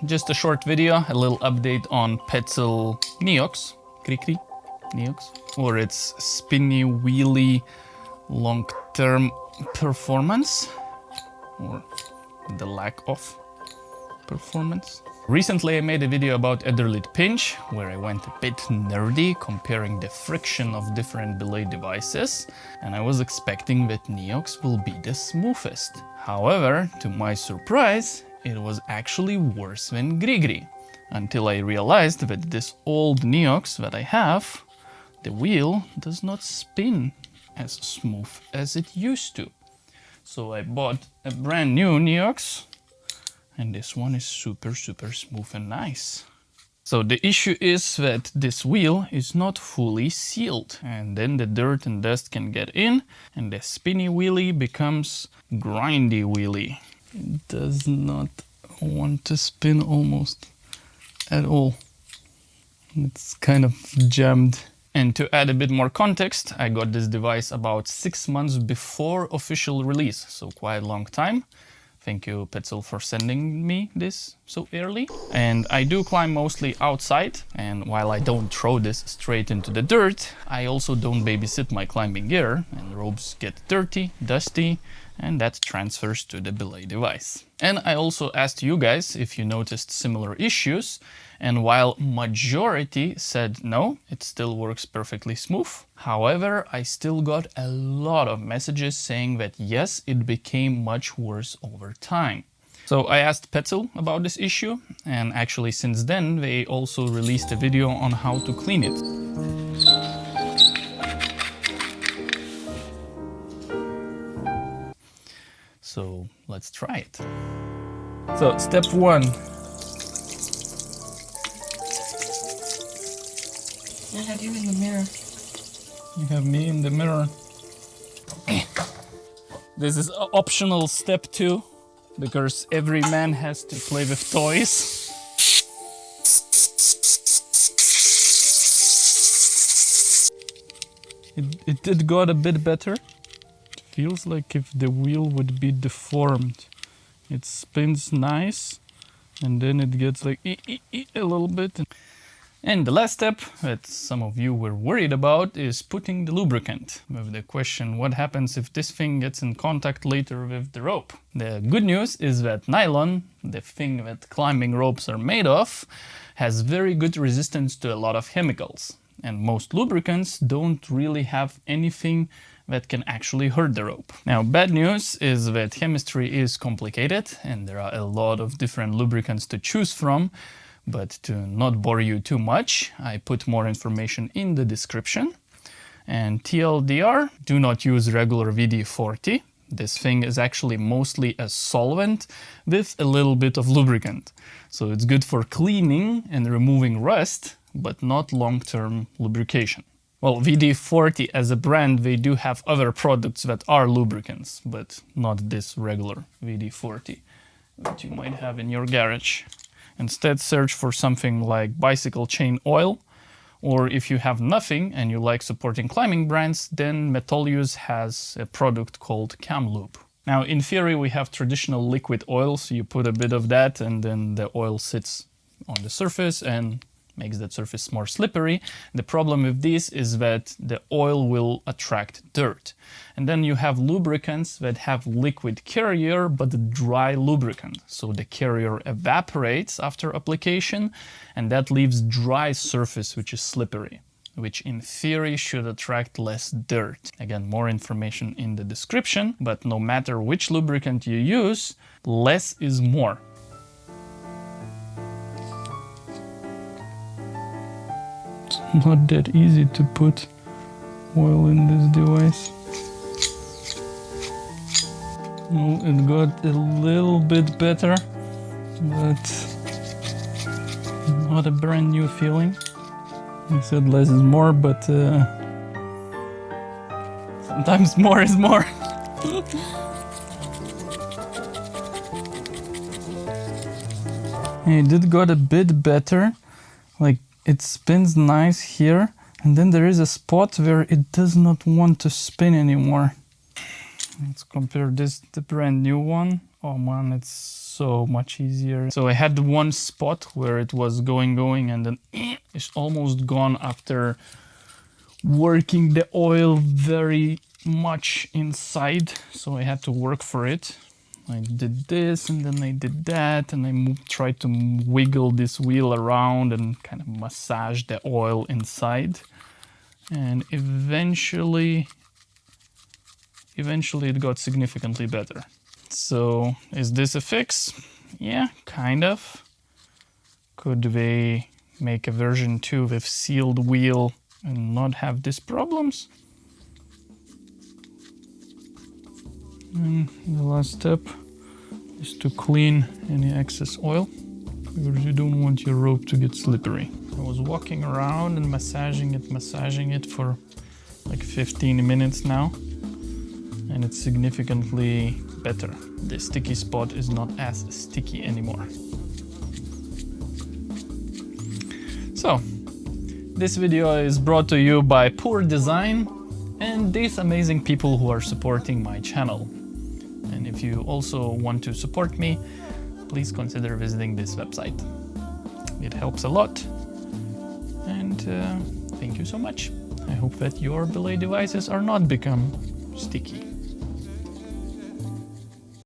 Just a short video, a little update on Petzl Neox, Neox, or its spinny wheelie long-term performance, or the lack of performance. Recently I made a video about Ederlit pinch, where I went a bit nerdy comparing the friction of different belay devices, and I was expecting that Neox will be the smoothest. However, to my surprise, it was actually worse than Grigri, until I realized that this old Neox that I have, the wheel does not spin as smooth as it used to. So I bought a brand new Neox, and this one is super smooth and nice. So the issue is that this wheel is not fully sealed, and then the dirt and dust can get in, and the spinny wheelie becomes grindy wheelie. It does not want to spin almost at all. It's kind of jammed. And to add a bit more context, I got this device about 6 months before official release, so quite a long time. Thank you, Petzl, for sending me this so early. And I do climb mostly outside, and while I don't throw this straight into the dirt, I also don't babysit my climbing gear, and ropes get dirty, dusty, and that transfers to the belay device. And I also asked you guys if you noticed similar issues, and while majority said no, it still works perfectly smooth. However, I still got a lot of messages saying that yes, it became much worse over time. So I asked Petzl about this issue, and actually since then they also released a video on how to clean it. So let's try it. So step 1. I have you in the mirror. You have me in the mirror. This is optional step 2, because every man has to play with toys. It did got a bit better. It feels like if the wheel would be deformed. It spins nice, and then it gets like a little bit. And the last step that some of you were worried about is putting the lubricant. With the question, what happens if this thing gets in contact later with the rope? The good news is that nylon, the thing that climbing ropes are made of, has very good resistance to a lot of chemicals. And most lubricants don't really have anything that can actually hurt the rope. Now, bad news is that chemistry is complicated, and there are a lot of different lubricants to choose from. But to not bore you too much, I put more information in the description. And TLDR, do not use regular WD-40. This thing is actually mostly a solvent with a little bit of lubricant. So it's good for cleaning and removing rust, but not long-term lubrication. Well, WD-40 as a brand, they do have other products that are lubricants, but not this regular WD-40 that you might have in your garage. Instead, search for something like bicycle chain oil, or if you have nothing and you like supporting climbing brands, then Metolius has a product called Cam Lube. Now, in theory, we have traditional liquid oil, so you put a bit of that and then the oil sits on the surface and makes that surface more slippery. The problem with this is that the oil will attract dirt. And then you have lubricants that have liquid carrier but dry lubricant. So the carrier evaporates after application, and that leaves dry surface which is slippery, which in theory should attract less dirt. Again, more information in the description, but no matter which lubricant you use, less is more. Not that easy to put oil in this device. Well, it got a little bit better, but not a brand new feeling. I said less is more, but sometimes more is more. It did got a bit better, like it spins nice here, and then there is a spot where it does not want to spin anymore. Let's compare this to the brand new one. Oh man, it's so much easier. So I had one spot where it was going and then it's almost gone after working the oil very much inside. So I had to work for it. I did this and then I did that and I tried to wiggle this wheel around and kind of massage the oil inside. And eventually it got significantly better. So is this a fix? Yeah, kind of. Could we make a version 2 with sealed wheel and not have these problems? And the last step is to clean any excess oil, because you don't want your rope to get slippery. I was walking around and massaging it for like 15 minutes now, and it's significantly better. The sticky spot is not as sticky anymore. So, this video is brought to you by Poor Design and these amazing people who are supporting my channel. And if you also want to support me, please consider visiting this website. It helps a lot. And thank you so much. I hope that your belay devices are not become sticky.